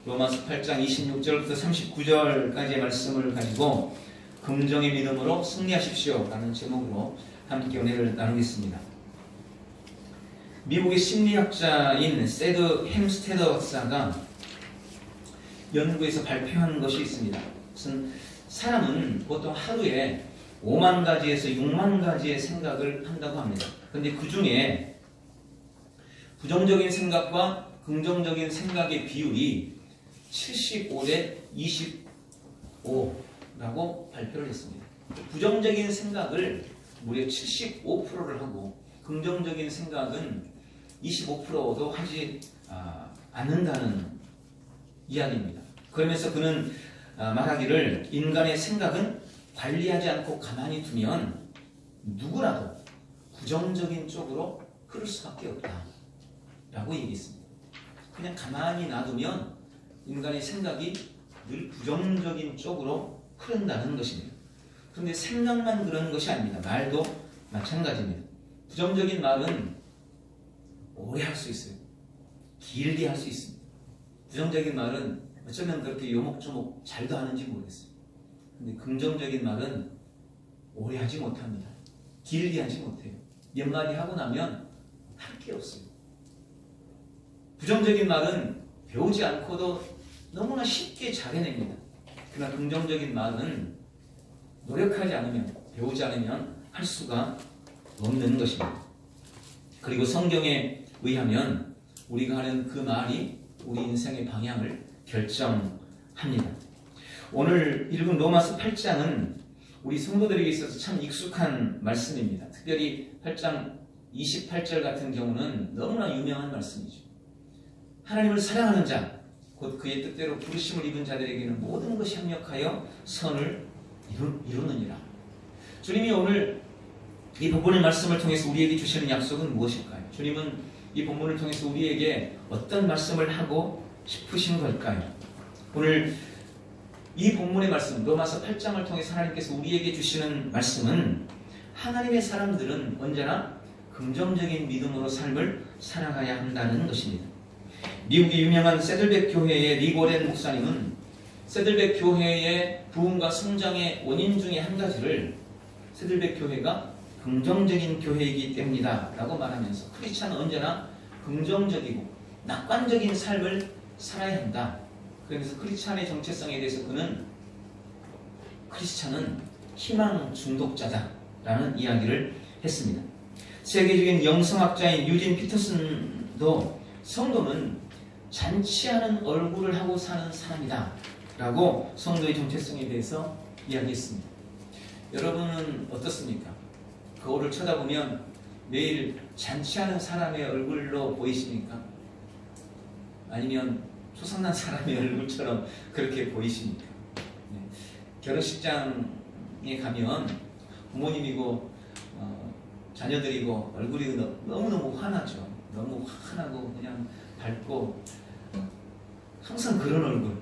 로마서 8장 26절부터 39절까지의 말씀을 가지고 긍정의 믿음으로 승리하십시오 라는 제목으로 함께 은혜를 나누겠습니다. 미국의 심리학자인 세드 햄스테더 박사가 연구에서 발표한 것이 있습니다. 사람은 보통 하루에 5만 가지에서 6만 가지의 생각을 한다고 합니다. 그런데 그 중에 부정적인 생각과 긍정적인 생각의 비율이 75대 25라고 발표를 했습니다. 부정적인 생각을 무려 75%를 하고 긍정적인 생각은 25%도 하지 않는다는 이야기입니다. 그러면서 그는 말하기를 인간의 생각은 관리하지 않고 가만히 두면 누구라도 부정적인 쪽으로 흐를 수밖에 없다 라고 얘기했습니다. 그냥 가만히 놔두면 인간의 생각이 늘 부정적인 쪽으로 흐른다는 것입니다. 그런데 생각만 그런 것이 아닙니다. 말도 마찬가지입니다. 부정적인 말은 오래 할 수 있어요. 길게 할 수 있습니다. 부정적인 말은 어쩌면 그렇게 요목조목 잘도 하는지 모르겠어요. 근데 긍정적인 말은 오래 하지 못합니다. 길게 하지 못해요. 몇 마디 하고 나면 할 게 없어요. 부정적인 말은 배우지 않고도 너무나 쉽게 잘해냅니다. 그러나 긍정적인 말은 노력하지 않으면, 배우지 않으면 할 수가 없는 것입니다. 그리고 성경에 의하면 우리가 하는 그 말이 우리 인생의 방향을 결정합니다. 오늘 읽은 로마서 8장은 우리 성도들에게 있어서 참 익숙한 말씀입니다. 특별히 8장 28절 같은 경우는 너무나 유명한 말씀이죠. 하나님을 사랑하는 자, 곧 그의 뜻대로 부르심을 입은 자들에게는 모든 것이 합력하여 선을 이루느니라. 주님이 오늘 이 본문의 말씀을 통해서 우리에게 주시는 약속은 무엇일까요? 주님은 이 본문을 통해서 우리에게 어떤 말씀을 하고 싶으신 걸까요? 오늘 이 본문의 말씀, 로마서 8장을 통해서 하나님께서 우리에게 주시는 말씀은 하나님의 사람들은 언제나 긍정적인 믿음으로 삶을 살아가야 한다는 것입니다. 미국의 유명한 세들백 교회의 리고렌 목사님은 세들백 교회의 부흥과 성장의 원인 중에 한 가지를 세들백 교회가 긍정적인 교회이기 때문이다 라고 말하면서 크리스찬은 언제나 긍정적이고 낙관적인 삶을 살아야 한다. 그러면서 크리스찬의 정체성에 대해서 그는 크리스찬은 희망 중독자다 라는 이야기를 했습니다. 세계적인 영성학자인 유진 피터슨도 성도는 잔치하는 얼굴을 하고 사는 사람이다 라고 성도의 정체성에 대해서 이야기했습니다. 여러분은 어떻습니까? 거울을 쳐다보면 매일 잔치하는 사람의 얼굴로 보이십니까? 아니면 초상난 사람의 얼굴처럼 그렇게 보이십니까? 네. 결혼식장에 가면 부모님이고 자녀들이고 얼굴이 너무너무 환하죠. 너무 환하고 그냥 밝고 항상 그런 얼굴,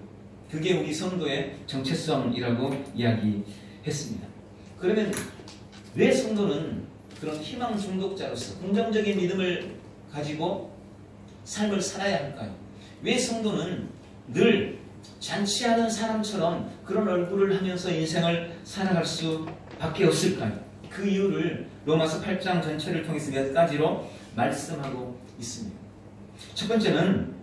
그게 우리 성도의 정체성이라고 이야기했습니다. 그러면 왜 성도는 그런 희망 중독자로서 긍정적인 믿음을 가지고 삶을 살아야 할까요? 왜 성도는 늘 잔치하는 사람처럼 그런 얼굴을 하면서 인생을 살아갈 수밖에 없을까요? 그 이유를 로마서 8장 전체를 통해서 몇 가지로 말씀하고 있습니다. 첫 번째는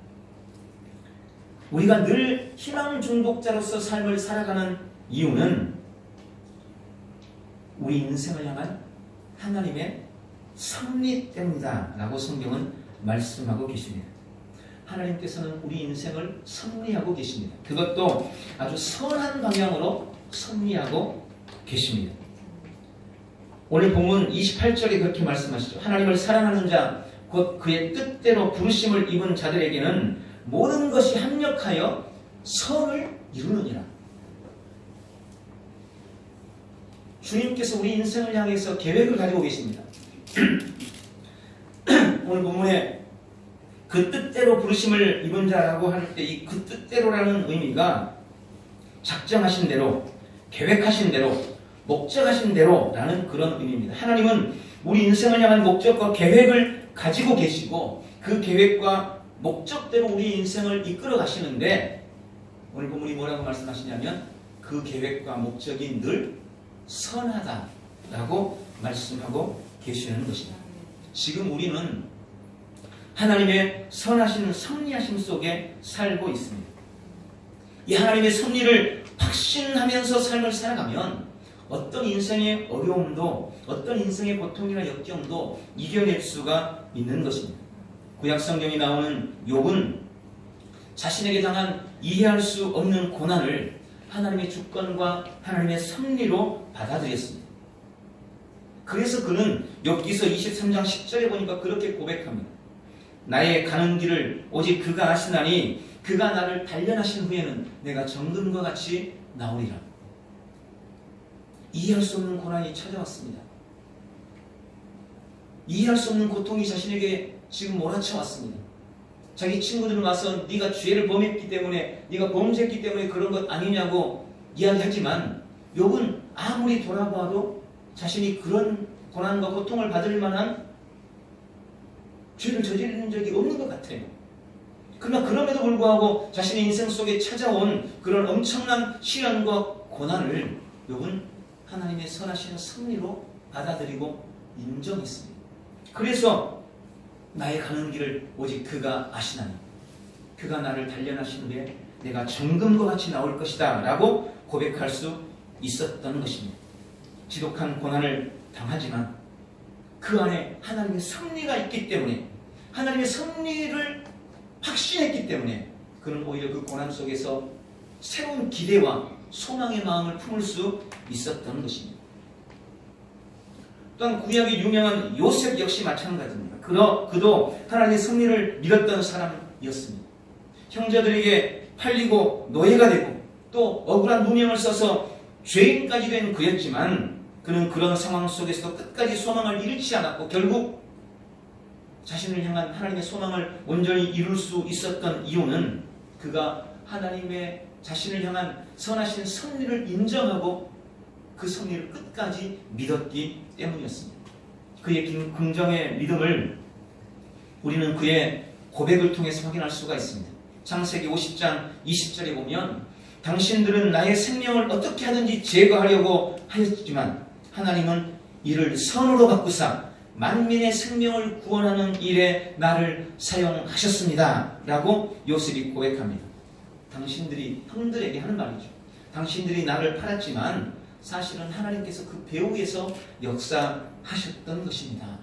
우리가 늘 희망 중독자로서 삶을 살아가는 이유는 우리 인생을 향한 하나님의 섭리 때문이다 라고 성경은 말씀하고 계십니다. 하나님께서는 우리 인생을 섭리하고 계십니다. 그것도 아주 선한 방향으로 섭리하고 계십니다. 오늘 본문 28절에 그렇게 말씀하시죠. 하나님을 사랑하는 자, 곧 그의 뜻대로 부르심을 입은 자들에게는 모든 것이 합력하여 선을 이루느니라. 주님께서 우리 인생을 향해서 계획을 가지고 계십니다. 오늘 본문에 그 뜻대로 부르심을 입은 자라고 할 때 이 그 뜻대로라는 의미가 작정하신 대로, 계획하신 대로, 목적하신 대로라는 그런 의미입니다. 하나님은 우리 인생을 향한 목적과 계획을 가지고 계시고 그 계획과 목적대로 우리 인생을 이끌어 가시는데 오늘 본문이 뭐라고 말씀하시냐면 그 계획과 목적이 늘 선하다라고 말씀하고 계시는 것입니다. 지금 우리는 하나님의 선하신 섭리하심 속에 살고 있습니다. 이 하나님의 섭리를 확신하면서 삶을 살아가면 어떤 인생의 어려움도 어떤 인생의 고통이나 역경도 이겨낼 수가 있는 것입니다. 구약 성경에 나오는 욥은 자신에게 당한 이해할 수 없는 고난을 하나님의 주권과 하나님의 섭리로 받아들였습니다. 그래서 그는 욥기서 23장 10절에 보니까 그렇게 고백합니다. 나의 가는 길을 오직 그가 아시나니 그가 나를 단련하신 후에는 내가 정금과 같이 나오리라. 이해할 수 없는 고난이 찾아왔습니다. 이해할 수 없는 고통이 자신에게 지금 몰아쳐왔습니다. 자기 친구들은 와서 네가 죄를 범했기 때문에 네가 범죄했기 때문에 그런 것 아니냐고 이야기하지만 욥은 아무리 돌아봐도 자신이 그런 고난과 고통을 받을 만한 죄를 저지른 적이 없는 것 같아요. 그러나 그럼에도 불구하고 자신의 인생 속에 찾아온 그런 엄청난 시련과 고난을 욥은 하나님의 선하신 섭리로 받아들이고 인정했습니다. 그래서 나의 가는 길을 오직 그가 아시나니 그가 나를 단련하신 후에 내가 정금과 같이 나올 것이다 라고 고백할 수 있었던 것입니다. 지독한 고난을 당하지만 그 안에 하나님의 섭리가 있기 때문에 하나님의 섭리를 확신했기 때문에 그는 오히려 그 고난 속에서 새로운 기대와 소망의 마음을 품을 수 있었던 것입니다. 또한 구약의 유명한 요셉 역시 마찬가지입니다. 그도 하나님의 섭리를 믿었던 사람이었습니다. 형제들에게 팔리고 노예가 되고 또 억울한 누명을 써서 죄인까지 된 그였지만 그는 그런 상황 속에서도 끝까지 소망을 잃지 않았고 결국 자신을 향한 하나님의 소망을 온전히 이룰 수 있었던 이유는 그가 하나님의 자신을 향한 선하신 섭리를 인정하고 그 섭리를 끝까지 믿었기 때문이었습니다. 그의 긍정의 믿음을 우리는 그의 고백을 통해서 확인할 수가 있습니다. 창세기 50장 20절에 보면 당신들은 나의 생명을 어떻게 하든지 제거하려고 하였지만 하나님은 이를 선으로 바꾸사 만민의 생명을 구원하는 일에 나를 사용하셨습니다 라고 요셉이 고백합니다. 당신들이 형들에게 하는 말이죠. 당신들이 나를 팔았지만 사실은 하나님께서 그 배후에서 역사하셨던 것입니다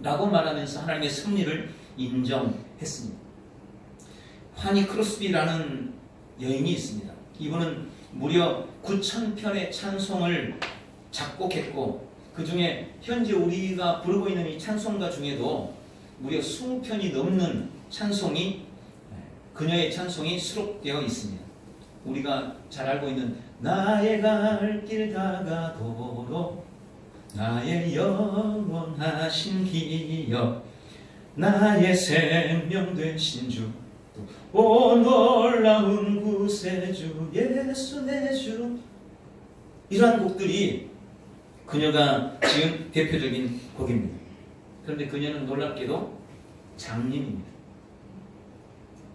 라고 말하면서 하나님의 섭리를 인정했습니다. 환희 크로스비라는 여인이 있습니다. 이분은 무려 9,000편의 찬송을 작곡했고 그 중에 현재 우리가 부르고 있는 이 찬송가 중에도 무려 20편이 넘는 그녀의 찬송이 수록되어 있습니다. 우리가 잘 알고 있는 나의 갈 길 다가도록 나의 영원하신 기여 나의 생명 되신 주 오 놀라운 구세주 예수 내 주 이러한 곡들이 그녀가 지은 대표적인 곡입니다. 그런데 그녀는 놀랍게도 장님입니다.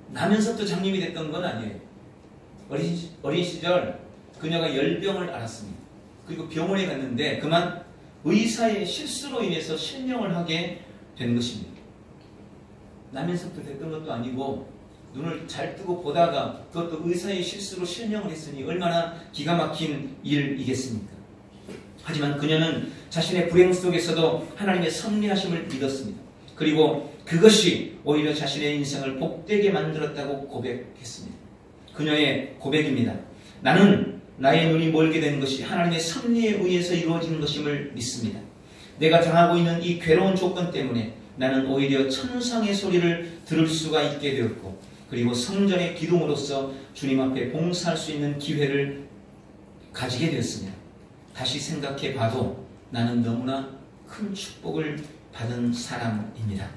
나면서부터 장님이 됐던 건 아니에요. 어린 시절 그녀가 열병을 앓았습니다. 그리고 병원에 갔는데 그만 의사의 실수로 인해서 실명을 하게 된 것입니다. 나면서부터 됐던 것도 아니고 눈을 잘 뜨고 보다가 그것도 의사의 실수로 실명을 했으니 얼마나 기가 막힌 일이겠습니까? 하지만 그녀는 자신의 불행 속에서도 하나님의 섭리하심을 믿었습니다. 그리고 그것이 오히려 자신의 인생을 복되게 만들었다고 고백했습니다. 그녀의 고백입니다. 나는 나의 눈이 멀게 된 것이 하나님의 섭리에 의해서 이루어진 것임을 믿습니다. 내가 당하고 있는 이 괴로운 조건 때문에 나는 오히려 천상의 소리를 들을 수가 있게 되었고 그리고 성전의 기둥으로서 주님 앞에 봉사할 수 있는 기회를 가지게 되었습니다. 다시 생각해 봐도 나는 너무나 큰 축복을 받은 사람입니다.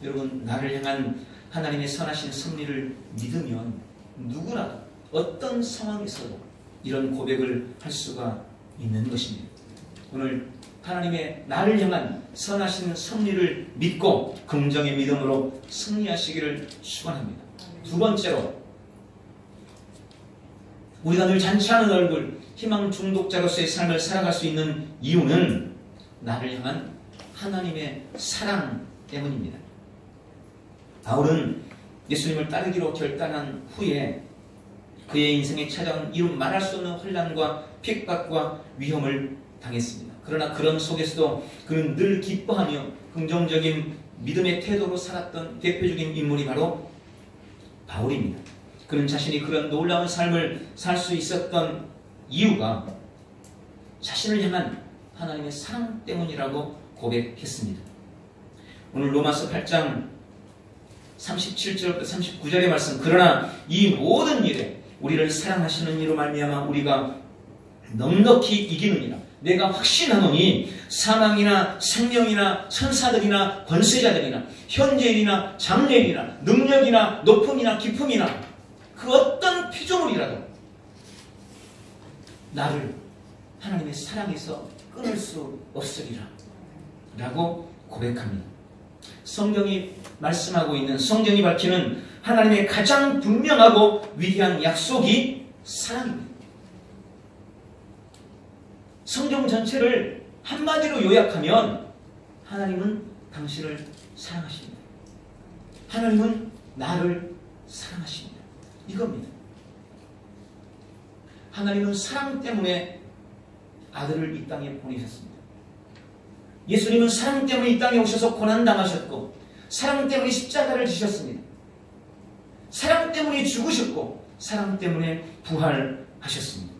여러분, 나를 향한 하나님의 선하신 섭리를 믿으면 누구나 어떤 상황에서도 이런 고백을 할 수가 있는 것입니다. 오늘 하나님의 나를 향한 선하신 섭리를 믿고 긍정의 믿음으로 승리하시기를 축원합니다. 두 번째로 우리가 늘 잔치하는 얼굴, 희망 중독자로서의 삶을 살아갈 수 있는 이유는 나를 향한 하나님의 사랑 때문입니다. 바울은 예수님을 따르기로 결단한 후에 그의 인생에 찾아온 이루 말할 수 없는 혼란과 핍박과 위험을 당했습니다. 그러나 그런 속에서도 그는 늘 기뻐하며 긍정적인 믿음의 태도로 살았던 대표적인 인물이 바로 바울입니다. 그는 자신이 그런 놀라운 삶을 살 수 있었던 이유가 자신을 향한 하나님의 사랑 때문이라고 고백했습니다. 오늘 로마서 8장 37절부터 39절의 말씀, 그러나 이 모든 일에 우리를 사랑하시는 이로 말미암아 우리가 넉넉히 이기느니라. 내가 확신하노니 사망이나 생명이나 천사들이나 권세자들이나 현재일이나 장래일이나 능력이나 높음이나 깊음이나 그 어떤 피조물이라도 나를 하나님의 사랑에서 끊을 수 없으리라 라고 고백합니다. 성경이 말씀하고 있는, 성경이 밝히는 하나님의 가장 분명하고 위대한 약속이 사랑입니다. 성경 전체를 한마디로 요약하면 하나님은 당신을 사랑하십니다. 하나님은 나를 사랑하십니다. 이겁니다. 하나님은 사랑 때문에 아들을 이 땅에 보내셨습니다. 예수님은 사랑 때문에 이 땅에 오셔서 고난당하셨고 사랑 때문에 십자가를 지셨습니다. 사랑 때문에 죽으셨고 사랑 때문에 부활하셨습니다.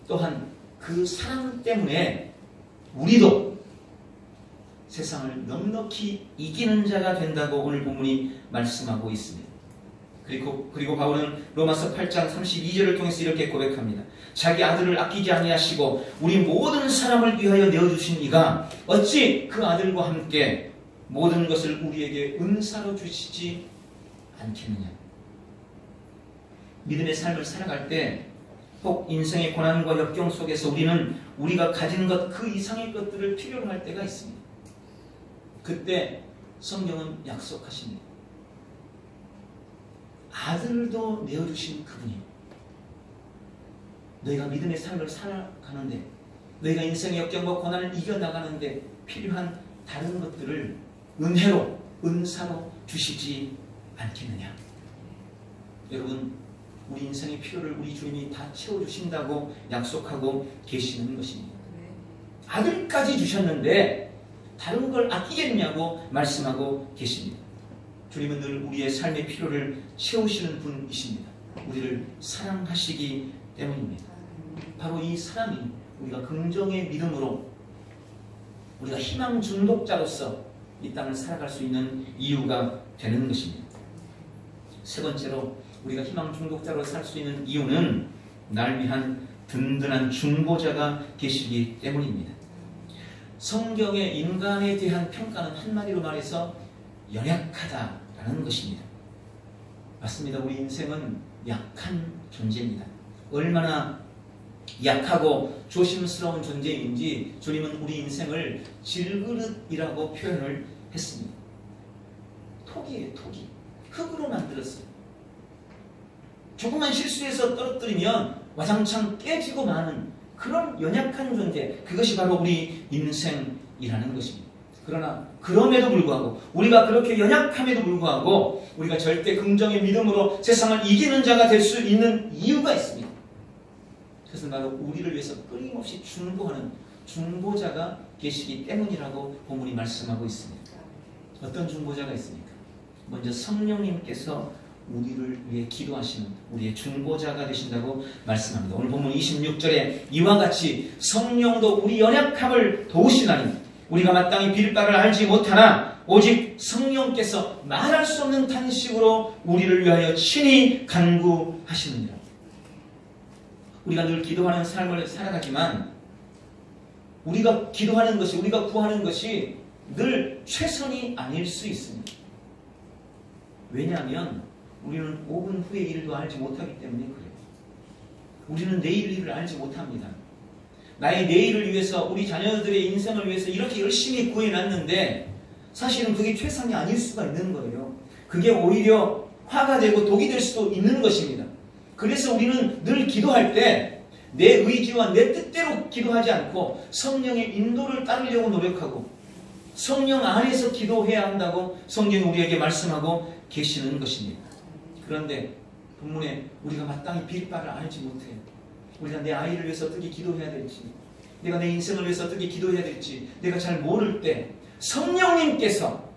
또한 그 사랑 때문에 우리도 세상을 넉넉히 이기는 자가 된다고 오늘 본문이 말씀하고 있습니다. 그리고 바울은 로마서 8장 32절을 통해서 이렇게 고백합니다. 자기 아들을 아끼지 아니하시고 우리 모든 사람을 위하여 내어주신 이가 어찌 그 아들과 함께 모든 것을 우리에게 은사로 주시지 않겠느냐. 믿음의 삶을 살아갈 때 혹 인생의 고난과 역경 속에서 우리는 우리가 가진 것 그 이상의 것들을 필요로 할 때가 있습니다. 그때 성경은 약속하십니다. 아들도 내어주신 그분이 너희가 믿음의 삶을 살아가는데 너희가 인생의 역경과 고난을 이겨나가는데 필요한 다른 것들을 은혜로 은사로 주시지 않겠느냐. 여러분, 우리 인생의 필요를 우리 주님이 다 채워주신다고 약속하고 계시는 것입니다. 아들까지 주셨는데 다른 걸 아끼겠냐고 말씀하고 계십니다. 주님은 늘 우리의 삶의 필요를 채우시는 분이십니다. 우리를 사랑하시기 때문입니다. 바로 이 사랑이 우리가 긍정의 믿음으로 우리가 희망 중독자로서 이 땅을 살아갈 수 있는 이유가 되는 것입니다. 세 번째로 우리가 희망 중독자로 살 수 있는 이유는 날 위한 든든한 중보자가 계시기 때문입니다. 성경의 인간에 대한 평가는 한마디로 말해서 연약하다라는 것입니다. 맞습니다. 우리 인생은 약한 존재입니다. 얼마나 약하고 조심스러운 존재인지 주님은 우리 인생을 질그릇이라고 표현을 했습니다. 톡이에요, 톡이. 흙으로 만들었어요. 조금만 실수해서 떨어뜨리면 와장창 깨지고 마는 그런 연약한 존재, 그것이 바로 우리 인생이라는 것입니다. 그러나 그럼에도 불구하고 우리가 그렇게 연약함에도 불구하고 우리가 절대 긍정의 믿음으로 세상을 이기는 자가 될 수 있는 이유가 있습니다. 그것은 바로 우리를 위해서 끊임없이 중보하는 중보자가 계시기 때문이라고 본문이 말씀하고 있습니다. 어떤 중보자가 있습니까? 먼저 성령님께서 우리를 위해 기도하시는 우리의 중보자가 되신다고 말씀합니다. 오늘 본문 26절에 이와 같이 성령도 우리 연약함을 도우시나니 우리가 마땅히 빌 바를 알지 못하나 오직 성령께서 말할 수 없는 탄식으로 우리를 위하여 친히 간구하시느니라. 우리가 늘 기도하는 삶을 살아가지만 우리가 기도하는 것이, 우리가 구하는 것이 늘 최선이 아닐 수 있습니다. 왜냐하면 우리는 5분 후의 일도 알지 못하기 때문에 그래요. 우리는 내일 일을 알지 못합니다. 나의 내일을 위해서, 우리 자녀들의 인생을 위해서 이렇게 열심히 구해놨는데 사실은 그게 최선이 아닐 수가 있는 거예요. 그게 오히려 화가 되고 독이 될 수도 있는 것입니다. 그래서 우리는 늘 기도할 때 내 의지와 내 뜻대로 기도하지 않고 성령의 인도를 따르려고 노력하고 성령 안에서 기도해야 한다고 성경이 우리에게 말씀하고 계시는 것입니다. 그런데 본문에 우리가 마땅히 빌 바를 알지 못해요. 우리가 내 아이를 위해서 어떻게 기도해야 될지, 내가 내 인생을 위해서 어떻게 기도해야 될지 내가 잘 모를 때 성령님께서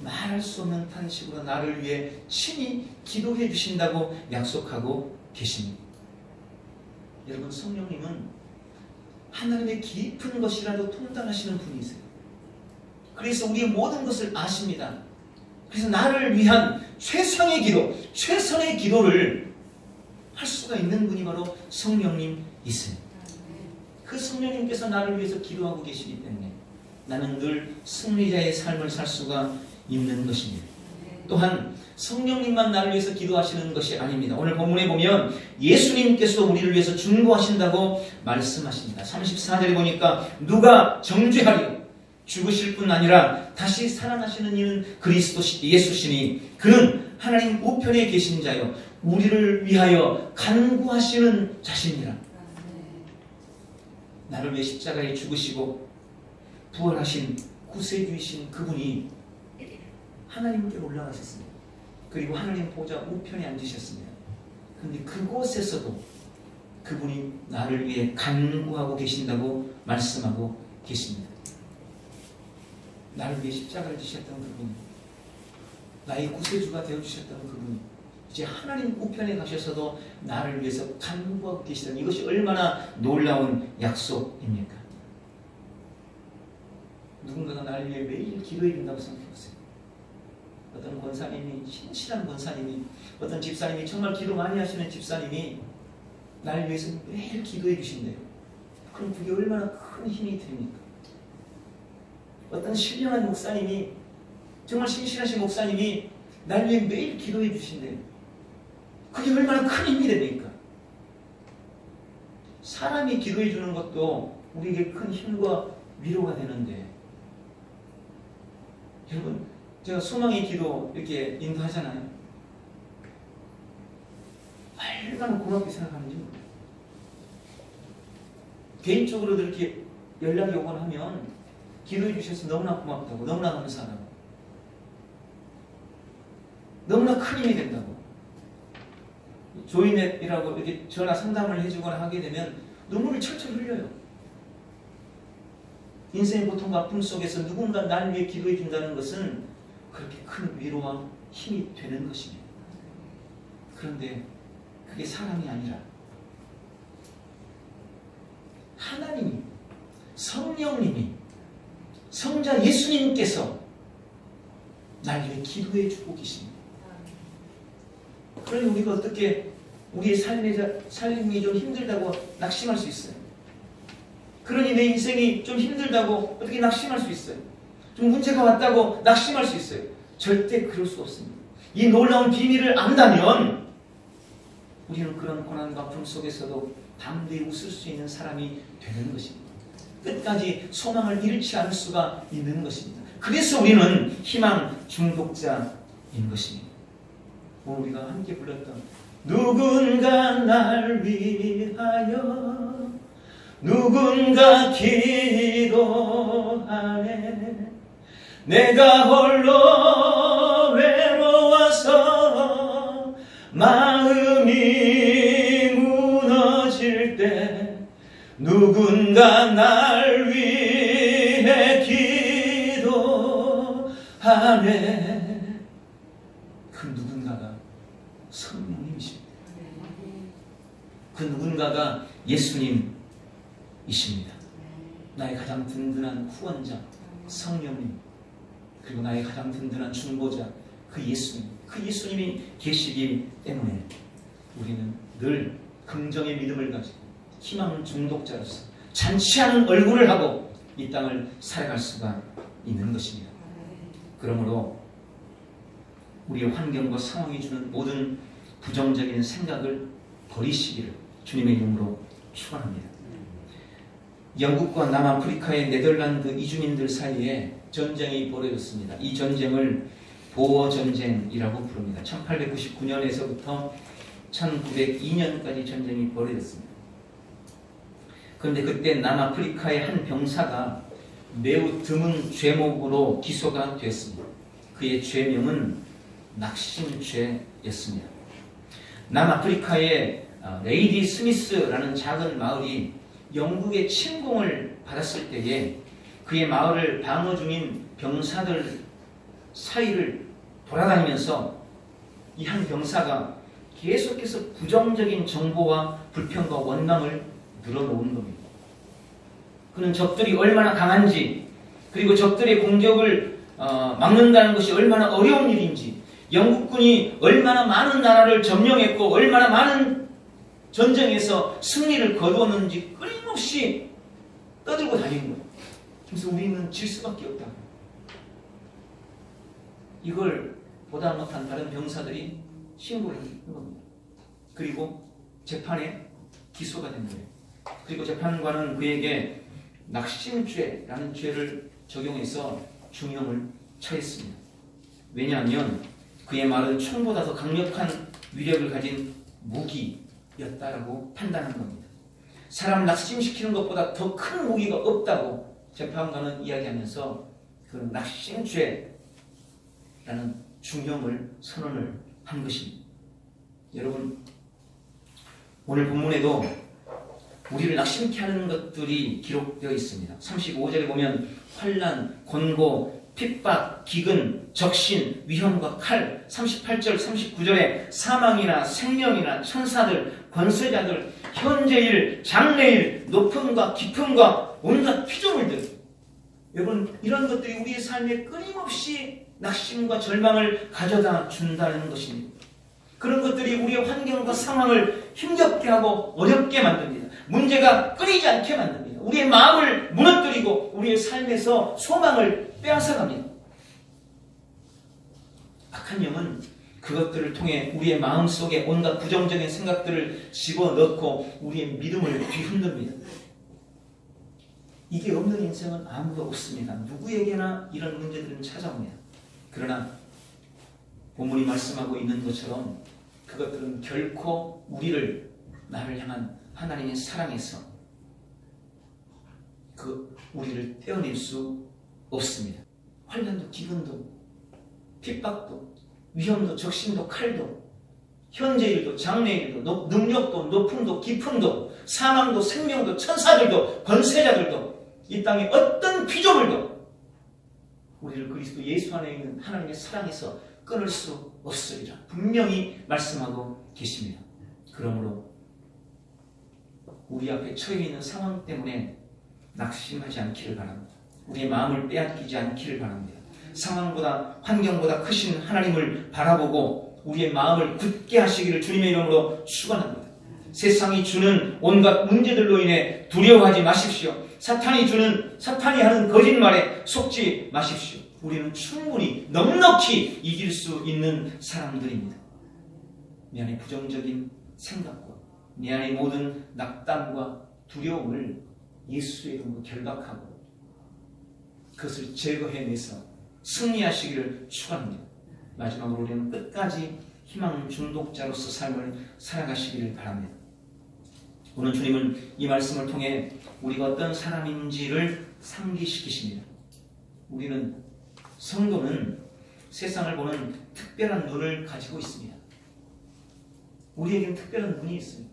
말할 수 없는 탄식으로 나를 위해 친히 기도해 주신다고 약속하고 계십니다. 여러분, 성령님은 하나님의 깊은 것이라도 통달하시는 분이세요. 그래서 우리의 모든 것을 아십니다. 그래서 나를 위한 최선의 기도, 최선의 기도를 할 수가 있는 분이 바로 성령님이세요. 그 성령님께서 나를 위해서 기도하고 계시기 때문에 나는 늘 승리자의 삶을 살 수가 있는 것입니다. 또한 성령님만 나를 위해서 기도하시는 것이 아닙니다. 오늘 본문에 보면 예수님께서 우리를 위해서 중보하신다고 말씀하십니다. 34절에 보니까 누가 정죄하리요? 죽으실 뿐 아니라 다시 살아나시는 이는 그리스도 예수시니 그는 하나님 우편에 계신 자요 우리를 위하여 간구하시는 자시니라. 나를 위해 십자가에 죽으시고 부활하신 구세주이신 그분이 하나님께로 올라가셨습니다. 그리고 하나님 보좌 우편에 앉으셨습니다. 그런데 그곳에서도 그분이 나를 위해 간구하고 계신다고 말씀하고 계십니다. 나를 위해 십자가를 지셨던 그분이, 나의 구세주가 되어주셨던 그분이 이제 하나님 우편에 가셔서도 나를 위해서 간구하고 계시다는 이것이 얼마나 놀라운 약속입니까? 누군가가 나를 위해 매일 기도해 준다고 생각해보세요. 어떤 권사님이, 신실한 권사님이, 어떤 집사님이, 정말 기도 많이 하시는 집사님이 나를 위해서 매일 기도해 주신대요. 그럼 그게 얼마나 큰 힘이 됩니까? 어떤 신령한 목사님이, 정말 신실하신 목사님이 나를 위해 매일 기도해 주신대요. 그게 얼마나 큰 힘이 됩니까? 사람이 기도해 주는 것도 우리에게 큰 힘과 위로가 되는데, 여러분, 제가 소망의 기도 이렇게 인도하잖아요. 얼마나 고맙게 생각하는지 모르겠어요. 개인적으로도 이렇게 연락이 오곤 하면 기도해 주셔서 너무나 고맙다고, 너무나 감사하다고, 너무나 큰 힘이 된다고. 조이넷이라고 이렇게 전화 상담을 해주거나 하게 되면 눈물을 철철 흘려요. 인생의 고통과 아픔 속에서 누군가 나를 위해 기도해 준다는 것은 그렇게 큰 위로와 힘이 되는 것입니다. 그런데 그게 사람이 아니라 하나님이, 성령님이, 성자 예수님께서 나를 위해 기도해 주고 계십니다. 그러니 우리가 어떻게 우리의 삶이 좀 힘들다고 낙심할 수 있어요? 그러니 내 인생이 좀 힘들다고 어떻게 낙심할 수 있어요? 좀 문제가 왔다고 낙심할 수 있어요? 절대 그럴 수 없습니다. 이 놀라운 비밀을 안다면 우리는 그런 고난과 아픔 속에서도 담대히 웃을 수 있는 사람이 되는 것입니다. 끝까지 소망을 잃지 않을 수가 있는 것입니다. 그래서 우리는 희망 중독자인 것입니다. 우리가 함께 불렀던 누군가 날 위하여 누군가 기도하네 내가 홀로 외로워서 마음이 무너질 때 누군가 날 위해 기도하네. 그 누군가가 성령님이십니다. 그 누군가가 예수님이십니다. 나의 가장 든든한 후원자 성령님, 그리고 나의 가장 든든한 중보자 그 예수님, 그 예수님이 계시기 때문에 우리는 늘 긍정의 믿음을 가지고 희망 중독자로서 잔치하는 얼굴을 하고 이 땅을 살아갈 수가 있는 것입니다. 그러므로 우리의 환경과 상황이 주는 모든 부정적인 생각을 버리시기를 주님의 이름으로 축원합니다. 영국과 남아프리카의 네덜란드 이주민들 사이에 전쟁이 벌어졌습니다. 이 전쟁을 보어 전쟁이라고 부릅니다. 1899년에서부터 1902년까지 전쟁이 벌어졌습니다. 그런데 그때 남아프리카의 한 병사가 매우 드문 죄목으로 기소가 되었습니다. 그의 죄명은 낙심죄였습니다. 남아프리카의 레이디 스미스라는 작은 마을이 영국의 침공을 받았을 때에 그의 마을을 방어 중인 병사들 사이를 돌아다니면서 이 한 병사가 계속해서 부정적인 정보와 불평과 원망을 늘어놓은 겁니다. 그는 적들이 얼마나 강한지, 그리고 적들의 공격을 막는다는 것이 얼마나 어려운 일인지, 영국군이 얼마나 많은 나라를 점령했고 얼마나 많은 전쟁에서 승리를 거두었는지 끊임없이 떠들고 다니는 거예요. 그래서 우리는 질 수밖에 없다. 이걸 보다 못한 다른 병사들이 신고를 한 겁니다. 그리고 재판에 기소가 된 거예요. 그리고 재판관은 그에게 낙심죄라는 죄를 적용해서 중형을 처했습니다. 왜냐하면 그의 말은 총보다 더 강력한 위력을 가진 무기였다라고 판단한 겁니다. 사람 낙심시키는 것보다 더 큰 무기가 없다고 재판관은 이야기하면서 그 낙심죄라는 중형을 선언을 한 것입니다. 여러분, 오늘 본문에도 우리를 낙심케 하는 것들이 기록되어 있습니다. 35절에 보면 환난, 곤고, 핍박, 기근, 적신, 위험과 칼, 38절, 39절에 사망이나 생명이나 천사들, 권세자들, 현재일, 장래일, 높음과 깊음과 온갖 피조물들. 여러분, 이런 것들이 우리의 삶에 끊임없이 낙심과 절망을 가져다 준다는 것입니다. 그런 것들이 우리의 환경과 상황을 힘겹게 하고 어렵게 만듭니다. 문제가 끊이지 않게 만듭니다. 우리의 마음을 무너뜨리고 우리의 삶에서 소망을 빼앗아갑니다. 악한 영은 그것들을 통해 우리의 마음속에 온갖 부정적인 생각들을 집어넣고 우리의 믿음을 뒤흔듭니다. 이게 없는 인생은 아무도 없습니다. 누구에게나 이런 문제들은 찾아옵니다. 그러나 본문이 말씀하고 있는 것처럼 그것들은 결코 나를 향한 하나님의 사랑에서 우리를 떼어낼 수 없습니다. 환난도, 기근도, 핍박도, 위험도, 적신도, 칼도, 현재일도, 장래일도, 능력도, 높음도, 깊음도, 사망도, 생명도, 천사들도, 권세자들도, 이 땅의 어떤 피조물도 우리를 그리스도 예수 안에 있는 하나님의 사랑에서 끊을 수 없으리라 분명히 말씀하고 계십니다. 그러므로 우리 앞에 처해 있는 상황 때문에 낙심하지 않기를 바랍니다. 우리의 마음을 빼앗기지 않기를 바랍니다. 상황보다, 환경보다 크신 하나님을 바라보고 우리의 마음을 굳게 하시기를 주님의 이름으로 축원합니다. 세상이 주는 온갖 문제들로 인해 두려워하지 마십시오. 사탄이 하는 거짓말에 속지 마십시오. 우리는 충분히 넉넉히 이길 수 있는 사람들입니다. 내 안의 부정적인 생각과 내 안의 모든 낙담과 두려움을 예수의 이름으로 결박하고 그것을 제거해내서 승리하시기를 축원합니다. 마지막으로 우리는 끝까지 희망 중독자로서 삶을 살아가시기를 바랍니다. 오늘 주님은 이 말씀을 통해 우리가 어떤 사람인지를 상기시키십니다. 성도는 세상을 보는 특별한 눈을 가지고 있습니다. 우리에게는 특별한 눈이 있습니다.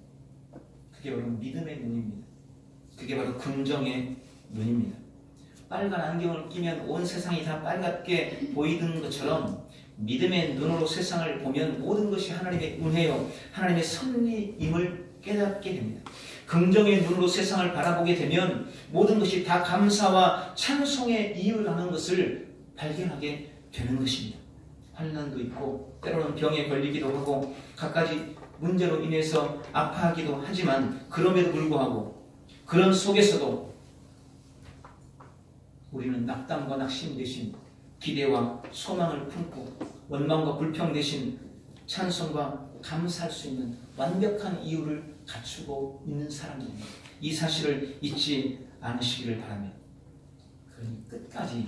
그게 바로 믿음의 눈입니다. 그게 바로 긍정의 눈입니다. 빨간 안경을 끼면 온 세상이 다 빨갛게 보이는 것처럼 믿음의 눈으로 세상을 보면 모든 것이 하나님의 은혜요, 하나님의 섭리임을 깨닫게 됩니다. 긍정의 눈으로 세상을 바라보게 되면 모든 것이 다 감사와 찬송의 이유라는 것을 발견하게 되는 것입니다. 환난도 있고 때로는 병에 걸리기도 하고 갖가지 문제로 인해서 아파하기도 하지만 그럼에도 불구하고 그런 속에서도 우리는 낙담과 낙심 대신 기대와 소망을 품고 원망과 불평 대신 찬송과 감사할 수 있는 완벽한 이유를 갖추고 있는 사람입니다. 이 사실을 잊지 않으시기를 바랍니다. 그러니 끝까지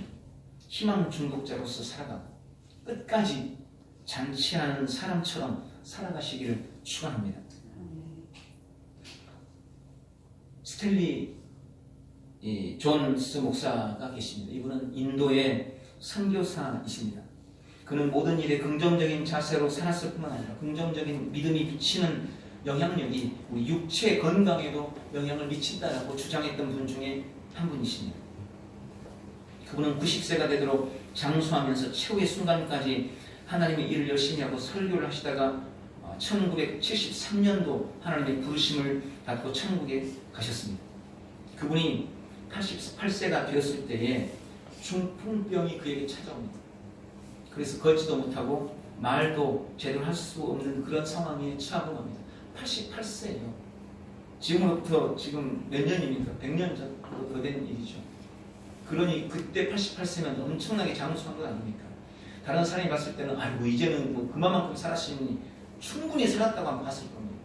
희망 중독자로서 살아가고 끝까지 잔치하는 사람처럼 살아가시기를 축원합니다. 스탠리 존스 목사가 계십니다. 이분은 인도의 선교사이십니다. 그는 모든 일에 긍정적인 자세로 살았을 뿐만 아니라 긍정적인 믿음이 미치는 영향력이 우리 육체 건강에도 영향을 미친다라고 주장했던 분 중에 한 분이십니다. 그분은 90세가 되도록 장수하면서 최후의 순간까지 하나님의 일을 열심히 하고 설교를 하시다가 1973년도 하나님의 부르심을 받고 천국에 가셨습니다. 그분이 88세가 되었을 때에 중풍병이 그에게 찾아옵니다. 그래서 걷지도 못하고 말도 제대로 할 수 없는 그런 상황에 처하고 갑니다. 88세예요. 지금으로부터 지금 몇 년입니까? 100년 전으로 더 된 일이죠. 그러니 그때 88세면 엄청나게 장수한 것 아닙니까? 다른 사람이 봤을 때는 아이고 이제는 뭐 그만큼 살았으니 충분히 살았다고 하면 봤을 겁니다.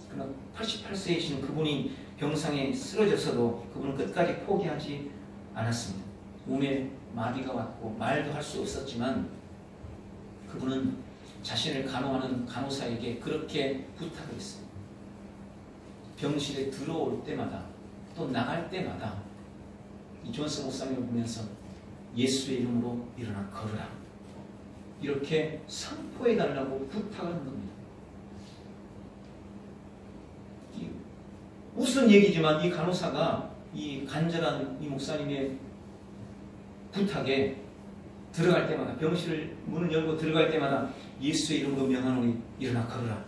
그러나 88세이신 그분이 병상에 쓰러졌어도 그분은 끝까지 포기하지 않았습니다. 몸에 마비가 왔고 말도 할 수 없었지만 그분은 자신을 간호하는 간호사에게 그렇게 부탁을 했어요. 병실에 들어올 때마다 또 나갈 때마다 이 존스 목사님을 보면서 예수의 이름으로 일어나 걸으라 이렇게 선포해달라고 부탁을 한 겁니다. 무슨 얘기지만 이 간호사가 이 간절한 이 목사님의 부탁에 들어갈 때마다 병실 문을 열고 들어갈 때마다 예수의 이름으로 명하노니 일어나 걸으라.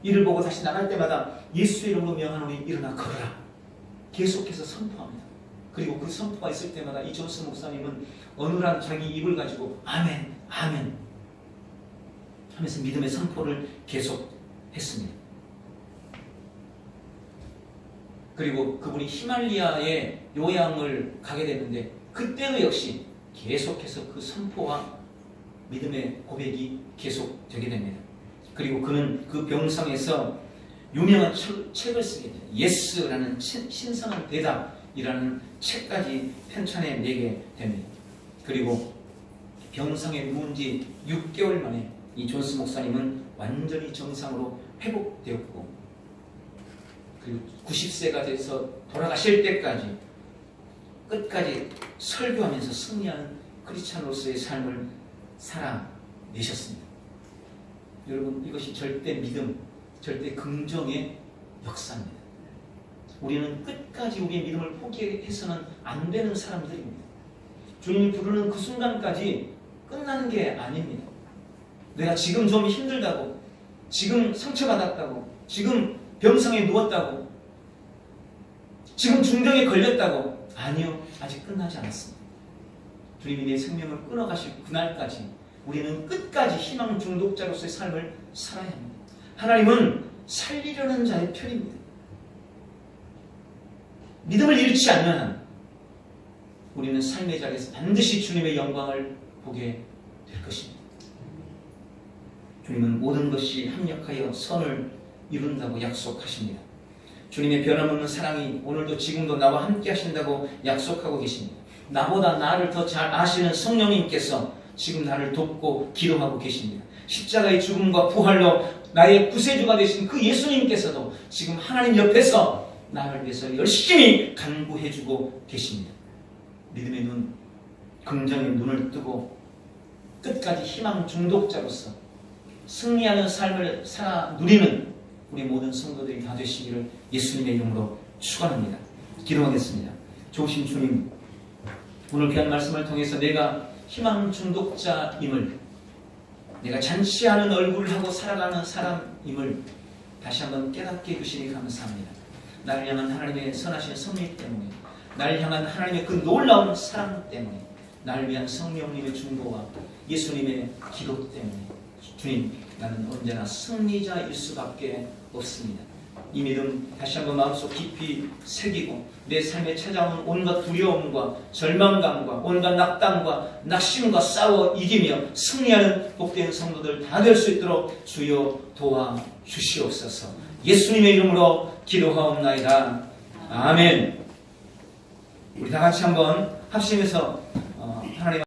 이를 보고 다시 나갈 때마다 예수의 이름으로 명하노니 일어나 걸으라. 계속해서 선포합니다. 그리고 그 선포가 있을 때마다 이 존스 목사님은 어눌한 자기 입을 가지고 아멘, 아멘 하면서 믿음의 선포를 계속했습니다. 그리고 그분이 히말리아에 요양을 가게 됐는데 그때도 역시 계속해서 그 선포와 믿음의 고백이 계속되게 됩니다. 그리고 그는 그 병상에서 유명한 책을 쓰게 돼요. 예스라는 신성한 대답이라는 책까지 편찬해내게 됩니다. 그리고 병상에 누운 지 6개월 만에 이 존스 목사님은 완전히 정상으로 회복되었고 그리고 90세가 돼서 돌아가실 때까지 끝까지 설교하면서 승리하는 크리스찬으로서의 삶을 살아내셨습니다. 여러분 이것이 절대 믿음, 절대 긍정의 역사입니다. 우리는 끝까지 우리의 믿음을 포기해서는 안 되는 사람들입니다. 주님이 부르는 그 순간까지 끝나는 게 아닙니다. 내가 지금 좀 힘들다고, 지금 상처받았다고, 지금 병상에 누웠다고, 지금 중병에 걸렸다고, 아니요, 아직 끝나지 않았습니다. 주님이 내 생명을 끊어가실 그날까지 우리는 끝까지 희망 중독자로서의 삶을 살아야 합니다. 하나님은 살리려는 자의 편입니다. 믿음을 잃지 않는 한 우리는 삶의 자리에서 반드시 주님의 영광을 보게 될 것입니다. 주님은 모든 것이 합력하여 선을 이룬다고 약속하십니다. 주님의 변함없는 사랑이 오늘도 지금도 나와 함께 하신다고 약속하고 계십니다. 나보다 나를 더 잘 아시는 성령님께서 지금 나를 돕고 기도하고 계십니다. 십자가의 죽음과 부활로 나의 구세주가 되신 그 예수님께서도 지금 하나님 옆에서 나를 위해서 열심히 간구해주고 계십니다. 믿음의 눈, 긍정의 눈을 뜨고 끝까지 희망 중독자로서 승리하는 삶을 살아 누리는 우리 모든 성도들이 다 되시기를 예수님의 이름으로 축원합니다. 기도하겠습니다. 좋으신 주님, 오늘 귀한 말씀을 통해서 내가 희망 중독자임을, 내가 잔치하는 얼굴을 하고 살아가는 사람임을 다시 한번 깨닫게 해주시니 감사합니다. 나를 향한 하나님의 선하신 섭리 때문에, 나를 향한 하나님의 그 놀라운 사랑 때문에, 나를 위한 성령님의 중보와 예수님의 기도 때문에 주님, 나는 언제나 승리자일 수밖에 없습니다. 이 믿음 다시 한번 마음속 깊이 새기고 내 삶에 찾아오는 온갖 두려움과 절망감과 온갖 낙담과 낙심과 싸워 이기며 승리하는 복된 성도들 다 될 수 있도록 주여 도와주시옵소서. 예수님의 이름으로 기도하옵나이다. 아멘. 우리 다 같이 한번 합심해서 하나님